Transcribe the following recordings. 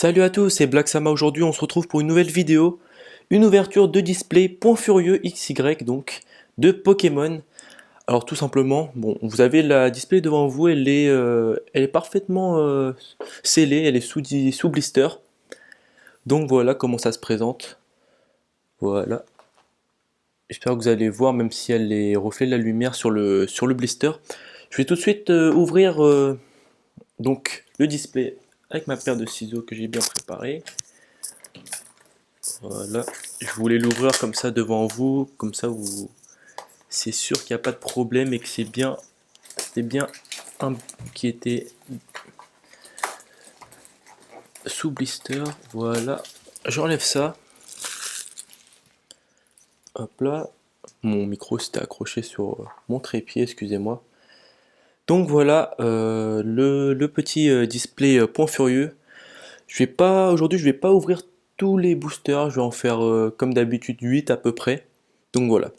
Salut à tous, c'est Black Sama. Aujourd'hui on se retrouve pour une nouvelle vidéo, une ouverture de display Point Furieux XY donc de Pokémon. Alors tout simplement, bon, vous avez la display devant vous, elle est parfaitement scellée, elle est sous blister. Donc voilà comment ça se présente. Voilà, j'espère que vous allez voir même si elle est reflet de la lumière sur le blister. Je vais tout de suite ouvrir donc le display avec ma paire de ciseaux que j'ai bien préparée. Voilà, je voulais l'ouvrir comme ça devant vous, comme ça vous, c'est sûr qu'il n'y a pas de problème et que c'était bien un qui était sous blister. Voilà, j'enlève ça. Hop là, mon micro s'était accroché sur mon trépied, excusez-moi. Donc voilà le petit display Point Furieux. Aujourd'hui, je vais pas ouvrir tous les boosters, je vais en faire comme d'habitude 8 à peu près. Donc voilà.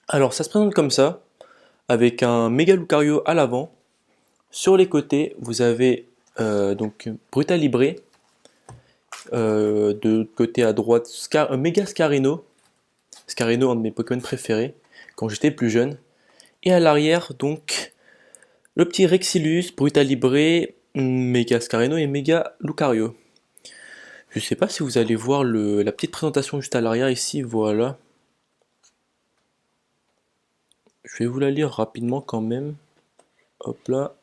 Alors ça se présente comme ça, avec un méga Lucario à l'avant. Sur les côtés, vous avez donc Brutalibré. De côté à droite, Méga Scarino. Scarino, un de mes Pokémon préférés quand j'étais plus jeune. Et à l'arrière, donc, le petit Rexilus, Brutalibré, Méga Scarino et Méga Lucario. Je sais pas si vous allez voir la petite présentation juste à l'arrière ici, voilà. Je vais vous la lire rapidement quand même. Hop là.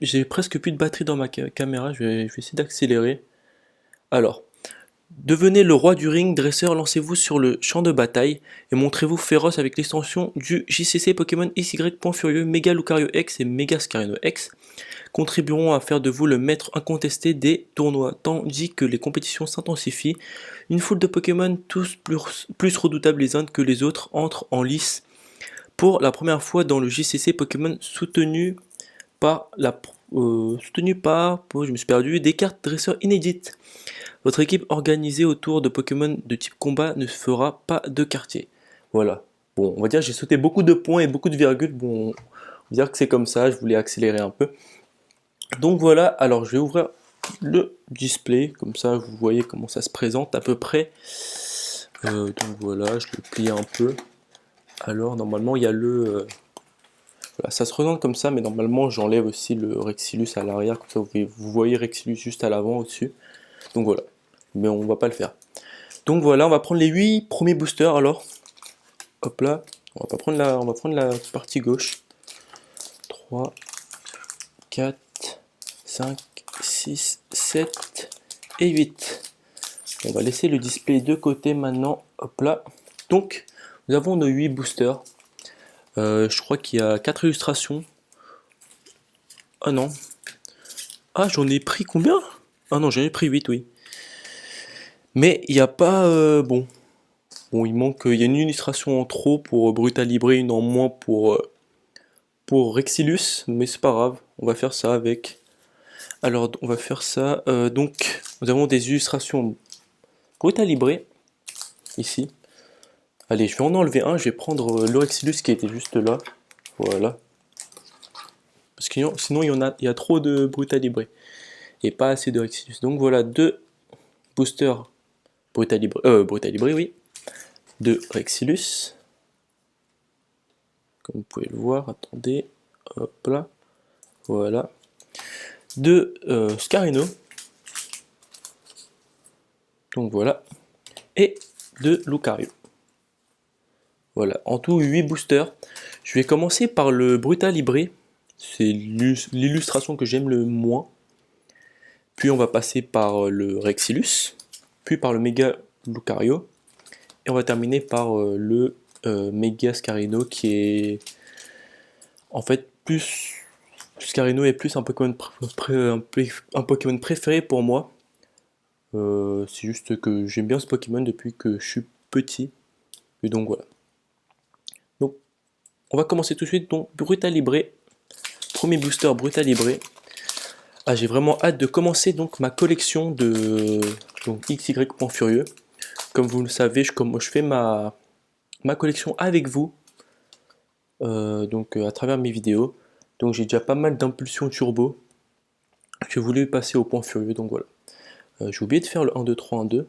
J'ai presque plus de batterie dans ma caméra, je vais essayer d'accélérer. Alors, devenez le roi du ring, dresseur, lancez-vous sur le champ de bataille et montrez-vous féroce avec l'extension du JCC Pokémon XY Point Furieux, Mega Lucario X et Mega Scarino X contribueront à faire de vous le maître incontesté des tournois, tandis que les compétitions s'intensifient. Une foule de Pokémon, tous plus redoutables les uns que les autres, entrent en lice pour la première fois dans le JCC Pokémon soutenu par, je me suis perdu, des cartes dresseurs inédites. Votre équipe organisée autour de Pokémon de type combat ne fera pas de quartier. Voilà. Bon, on va dire que j'ai sauté beaucoup de points et beaucoup de virgules. Bon, on va dire que c'est comme ça, je voulais accélérer un peu. Donc voilà, alors je vais ouvrir le display, comme ça vous voyez comment ça se présente à peu près. Donc voilà, je le plie un peu. Alors normalement il y a voilà, ça se présente comme ça, mais normalement j'enlève aussi le Rexilus à l'arrière, comme ça vous voyez Rexilus juste à l'avant au-dessus. Donc voilà, mais on va pas le faire. Donc voilà, on va prendre les 8 premiers boosters alors. Hop là, on va prendre la partie gauche. 3, 4, 5, 6, 7 et 8. On va laisser le display de côté maintenant. Hop là. Donc, nous avons nos 8 boosters. Je crois qu'il y a 4 illustrations. Ah non. Ah, j'en ai pris combien? Ah non, j'en ai pris 8, oui. Mais il n'y a pas... Bon, il y a une illustration en trop pour Brutalibré, une en moins pour Rexilus, mais c'est pas grave, on va faire ça avec. Alors, on va faire ça. Donc, nous avons des illustrations Brutalibré, ici. Allez, je vais en enlever un, je vais prendre le Rexilus qui était juste là. Voilà. Parce que sinon, il y a trop de Brutalibré. Et pas assez de Rexilus. Donc voilà, deux boosters Brutalibré, oui. De Rexilus. Comme vous pouvez le voir, attendez. Hop là. Voilà. De Scarino. Donc voilà. Et de Lucario. Voilà, en tout 8 boosters. Je vais commencer par le Brutalibré. C'est l'illustration que j'aime le moins. Puis on va passer par le Rexilus. Puis par le Mega Lucario. Et on va terminer par le Mega Scarino qui est en fait plus... Scarino est plus un Pokémon, un Pokémon préféré pour moi. C'est juste que j'aime bien ce Pokémon depuis que je suis petit. Et donc voilà. Donc on va commencer tout de suite. Donc Brutalibré. Premier booster Brutalibré. Ah, j'ai vraiment hâte de commencer donc ma collection de donc XY Point Furieux. Comme vous le savez, je fais ma collection avec vous. À travers mes vidéos. Donc j'ai déjà pas mal d'impulsions turbo. J'ai voulu passer au point furieux, donc voilà. J'ai oublié de faire le 1, 2, 3, 1, 2.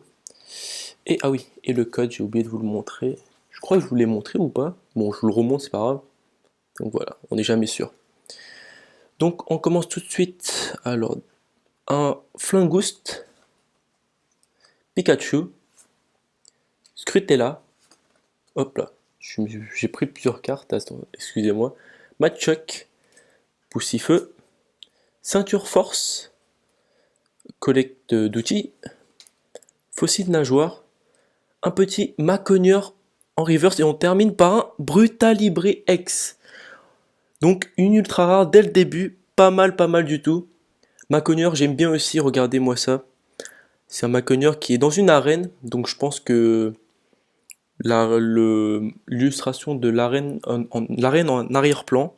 Et ah oui, et le code, j'ai oublié de vous le montrer. Je crois que je vous l'ai montré ou pas. Bon, je vous le remonte, c'est pas grave. Donc voilà, on n'est jamais sûr. Donc on commence tout de suite. Alors, un Flingouste, Pikachu, Scrutella. Hop là, j'ai pris plusieurs cartes, excusez-moi. Machoke, Poussifeu, Ceinture Force, collecte d'outils, Fossile Nageoire, un petit Macogneur en reverse et on termine par un Brutalibré X. Donc une ultra rare dès le début, pas mal du tout. Macogneur, j'aime bien aussi, regardez-moi ça. C'est un Macogneur qui est dans une arène, donc je pense que l'illustration de l'arène en arrière-plan,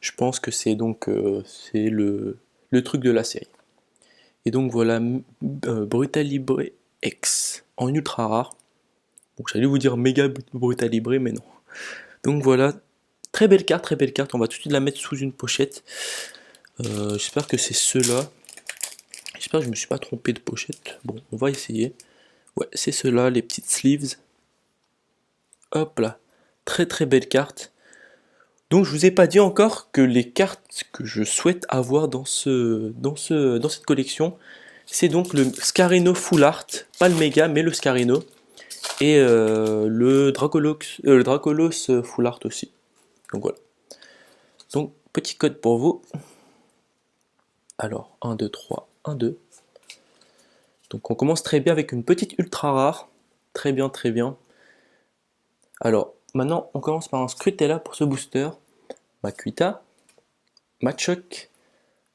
je pense que c'est donc c'est le truc de la série. Et donc voilà, Brutalibré X en ultra rare. Donc j'allais vous dire méga Brutalibré, mais non. Donc voilà, très belle carte, très belle carte. On va tout de suite la mettre sous une pochette. J'espère que c'est ceux-là. J'espère que je me suis pas trompé de pochette. Bon, on va essayer. Ouais, c'est ceux-là, les petites sleeves. Hop là, très belle carte. Donc je vous ai pas dit encore que les cartes que je souhaite avoir dans cette collection, c'est donc le Scarino Full Art, pas le méga mais le Scarino, et le Dracolos Full Art aussi. Donc voilà. Donc petit code pour vous. Alors 1, 2, 3, 1, 2. Donc on commence très bien avec une petite ultra rare. Très bien, très bien. Alors maintenant on commence par un Scrutella pour ce booster. Makuita, Machoke,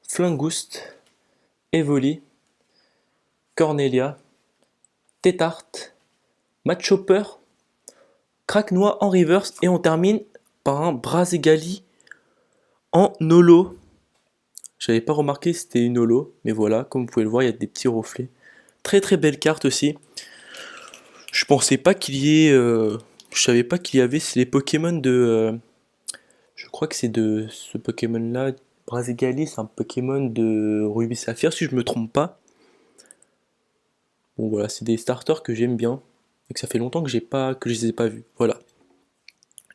Flingouste, Evoli, Cornelia, Tétarte, Matchopper, Cracknois en reverse et on termine par un Brazegali en holo. J'avais pas remarqué que c'était une holo, mais voilà, comme vous pouvez le voir, il y a des petits reflets. Très belle carte aussi. Je pensais pas qu'il y ait... je savais pas qu'il y avait les Pokémon de... je crois que c'est de ce Pokémon là, Brazegali, c'est un Pokémon de Ruby Saphir si je me trompe pas. Bon voilà, c'est des starters que j'aime bien et que ça fait longtemps que je les ai pas vus. Voilà.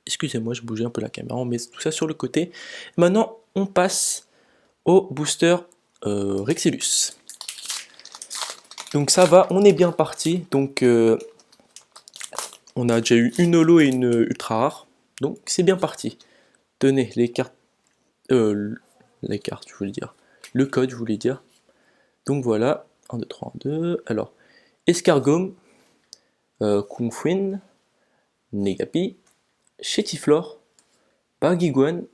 Excusez-moi, je bougeais un peu la caméra, on met tout ça sur le côté. Maintenant, on passe au booster Rexilus. Donc ça va, on est bien parti. Donc on a déjà eu une holo et une ultra rare. Donc c'est bien parti. Tenez les cartes, je voulais dire. Le code, je voulais dire. Donc voilà, 1, 2, 3, 1, 2. Alors, Escargome, Kungfuin, Negapi, Chétiflore, Barguigouane,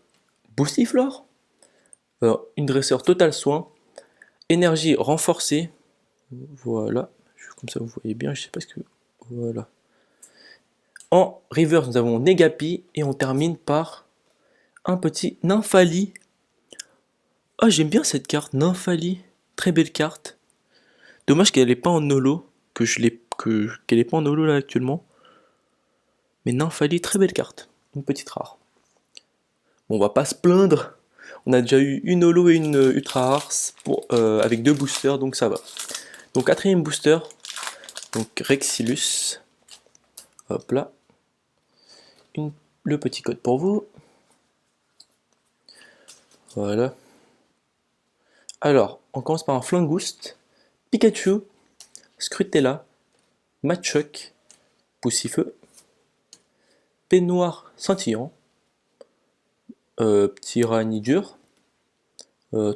Boostiflore, une dresseur total soin, énergie renforcée, voilà, comme ça vous voyez bien, je sais pas ce que... Voilà. En reverse, nous avons Negapi et on termine par un petit Nymphali. Ah, j'aime bien cette carte, Nymphali. Très belle carte. Dommage qu'elle n'est pas en holo, qu'elle n'est pas en holo là actuellement. Mais Nymphali, très belle carte. Une petite rare. Bon, on va pas se plaindre. On a déjà eu une holo et une ultra rare avec 2 boosters, donc ça va. Donc quatrième booster, donc Rexilus. Hop là. Le petit code pour vous. Voilà. Alors, on commence par un Flingouste, Pikachu, Scrutella, Machoke, Poussifeu, Peignoir scintillant, Petit Ranidur,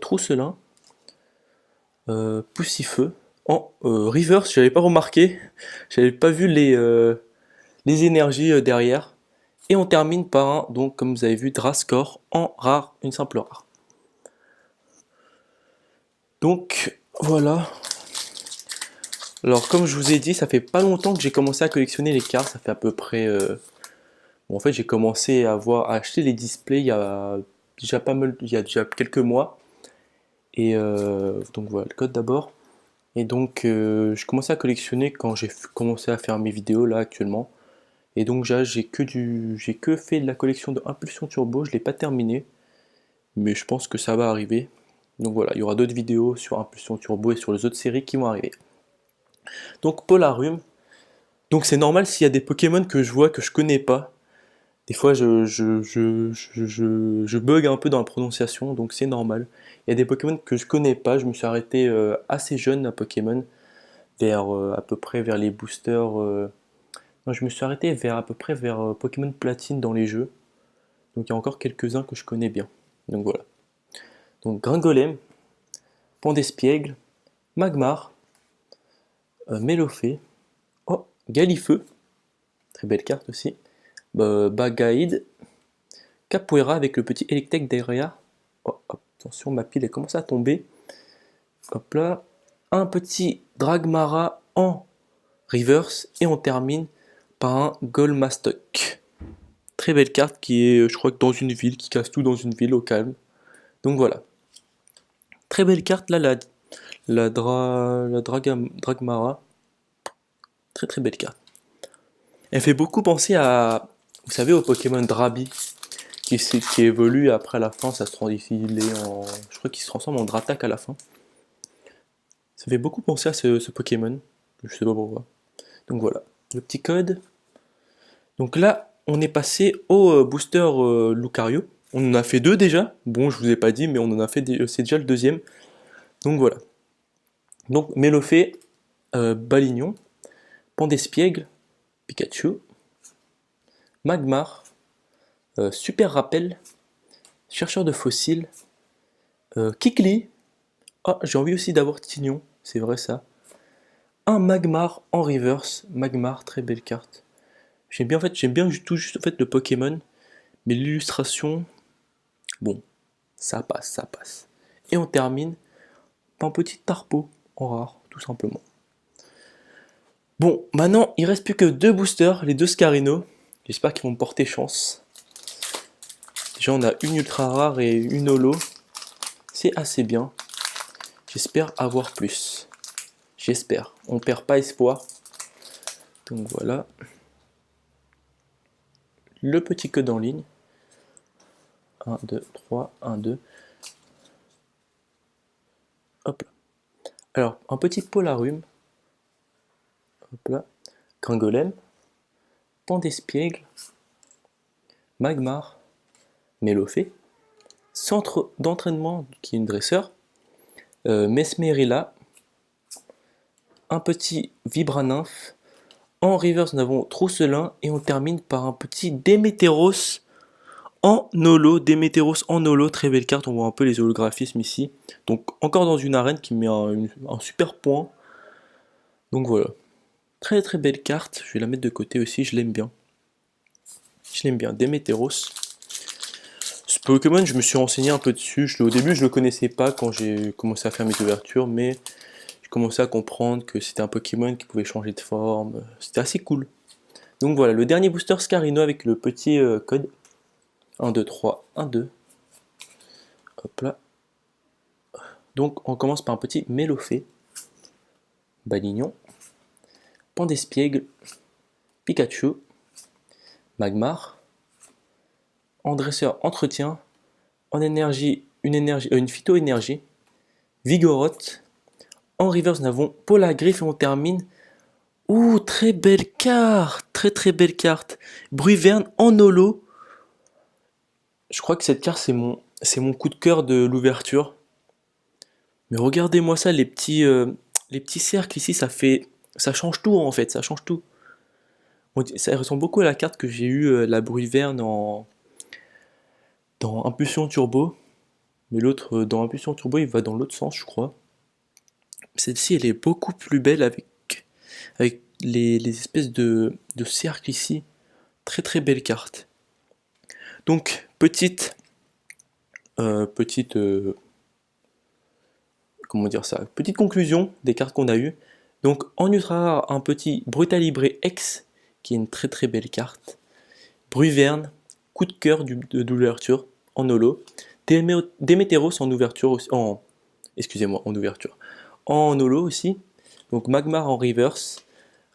Trousselin, Poussifeu. En reverse, j'avais pas remarqué, j'avais pas vu les énergies derrière. Et on termine par un, donc comme vous avez vu, Drascore en rare, une simple rare. Donc voilà. Alors comme je vous ai dit, ça fait pas longtemps que j'ai commencé à collectionner les cartes, ça fait à peu près... Bon, en fait j'ai commencé à acheter les displays il y a déjà quelques mois. Et donc voilà, le code d'abord. Et donc je commençais à collectionner quand j'ai commencé à faire mes vidéos là actuellement. Et donc j'ai que fait de la collection de Impulsion Turbo, je l'ai pas terminé. Mais je pense que ça va arriver. Donc voilà, il y aura d'autres vidéos sur Impulsion Turbo et sur les autres séries qui vont arriver. Donc Polarium, donc c'est normal s'il y a des Pokémon que je vois que je connais pas. Des fois je bug un peu dans la prononciation, donc c'est normal. Il y a des Pokémon que je connais pas, je me suis arrêté assez jeune à Pokémon, vers à peu près vers les boosters. Non, je me suis arrêté vers à peu près vers Pokémon Platine dans les jeux. Donc il y a encore quelques-uns que je connais bien. Donc voilà. Donc Gringolem, Pandespiègle, Magmar, Mélofée, oh, Galifeu, très belle carte aussi, Bagaïd, Capoeira avec le petit Electek derrière. Oh, hop, attention, ma pile elle commence à tomber. Hop là. Un petit Dragmara en reverse et on termine par un Golmastock. Très belle carte qui est, je crois que dans une ville, qui casse tout dans une ville au calme. Donc voilà. Très belle carte là, Dragmara. Très très belle carte. Elle fait beaucoup penser à, vous savez, au Pokémon Drabi, qui évolue après à la fin, ça se je crois qu'il se transforme en Dratak à la fin. Ça fait beaucoup penser à ce Pokémon, je sais pas pourquoi. Donc voilà, le petit code. Donc là, on est passé au booster Lucario. On en a fait deux déjà. Bon, je vous ai pas dit, mais on en a fait, c'est déjà le deuxième. Donc voilà. Donc Mélofée, Balignon, Pandespiègle, Pikachu, Magmar, Super Rappel, Chercheur de fossiles, Kikli. Ah, j'ai envie aussi d'avoir Tignon, c'est vrai ça. Un Magmar en reverse. Magmar, très belle carte. J'aime bien en fait, j'aime bien tout juste en fait le Pokémon, mais l'illustration, bon, ça passe, ça passe. Et on termine par un petit Tarpo en rare, tout simplement. Bon, maintenant il reste plus que deux boosters, les deux Scarino. J'espère qu'ils vont me porter chance. Déjà on a une ultra rare et une holo. C'est assez bien. J'espère avoir plus. J'espère. On perd pas espoir. Donc voilà. Le petit code en ligne. 1, 2, 3, 1, 2. Hop là. Alors, un petit Polarium. Hop là. Gringolem. Pandespiègle. Magmar. Mélofée. Centre d'entraînement qui est une dresseur. Mesmerilla. Un petit Vibranymph. En reverse, nous avons Trousselin. Et on termine par un petit Démétéros en holo. Démétéros en holo. Très belle carte. On voit un peu les holographismes ici. Donc, encore dans une arène qui met un super point. Donc voilà. Très très belle carte. Je vais la mettre de côté aussi. Je l'aime bien. Je l'aime bien. Démétéros. Ce Pokémon, je me suis renseigné un peu dessus. Au début, je le connaissais pas quand j'ai commencé à faire mes ouvertures, mais j'ai commencé à comprendre que c'était un Pokémon qui pouvait changer de forme. C'était assez cool. Donc voilà, le dernier booster Scarino avec le petit code 1, 2, 3, 1, 2. Hop là. Donc on commence par un petit Mélofée, Balignon, Pandespiègle, Pikachu, Magmar, en dresseur entretien, en énergie, une phyto-énergie, Vigoroth. En reverse, nous avons Polagriffe et on termine. Ouh, très belle carte, très très belle carte. Bruyverne en holo. Je crois que cette carte c'est mon coup de cœur de l'ouverture. Mais regardez-moi ça, les petits cercles ici, ça change tout en fait, ça change tout. Ça ressemble beaucoup à la carte que j'ai eue, la Bruyverne dans Impulsion Turbo. Mais l'autre, dans Impulsion Turbo, il va dans l'autre sens, je crois. Celle-ci, elle est beaucoup plus belle avec les espèces de cercles ici. Très très belle carte. Donc, petite comment dire ça, petite conclusion des cartes qu'on a eues. Donc, en ultra rare, un petit Brutalibré X, qui est une très très belle carte. Bruyverne, coup de cœur de l'ouverture, en holo. Démétéros en ouverture aussi, excusez-moi, en ouverture. En holo aussi. Donc Magmar en reverse.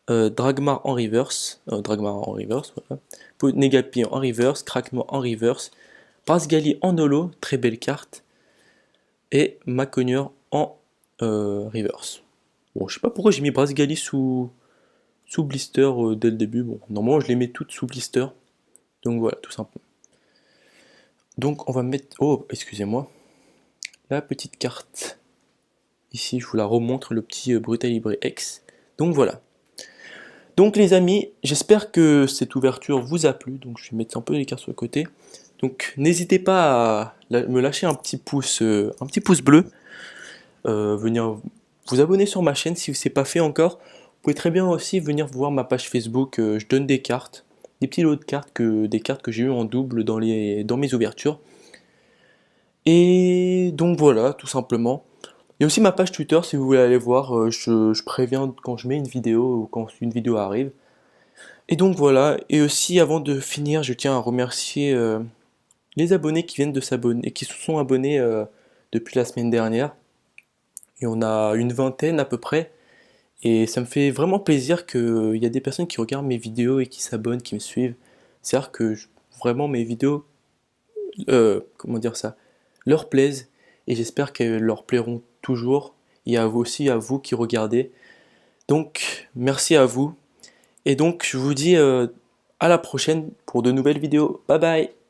Dragmar en reverse. Voilà. Negapi en reverse. Craquement en reverse. Brasgali en holo, très belle carte. et Maconier en reverse. Bon, je sais pas pourquoi j'ai mis Brasgali sous blister dès le début. Bon, normalement je les mets toutes sous blister. Donc voilà, tout simplement. Donc on va mettre... Oh, excusez-moi. La petite carte. Ici, je vous la remontre, le petit Brutale Libre X. Donc voilà. Donc les amis, j'espère que cette ouverture vous a plu. Donc je vais mettre un peu les cartes sur le côté. Donc n'hésitez pas à me lâcher un petit pouce bleu. Venir vous abonner sur ma chaîne si ce n'est pas fait encore. Vous pouvez très bien aussi venir voir ma page Facebook. Je donne des cartes, des petits lots de cartes, des cartes que j'ai eu en double dans mes ouvertures. Et donc voilà, tout simplement. Il y a aussi ma page Twitter si vous voulez aller voir. Je préviens quand je mets une vidéo ou quand une vidéo arrive. Et donc voilà. Et aussi avant de finir, je tiens à remercier les abonnés qui viennent de s'abonner, qui se sont abonnés depuis la semaine dernière. Et on a une vingtaine à peu près. Et ça me fait vraiment plaisir qu'il y a des personnes qui regardent mes vidéos et qui s'abonnent, qui me suivent. C'est-à-dire que vraiment mes vidéos, comment dire ça, leur plaisent et j'espère qu'elles leur plairont toujours. Et à vous aussi, à vous qui regardez. Donc, merci à vous. Et donc, je vous dis à la prochaine pour de nouvelles vidéos. Bye bye!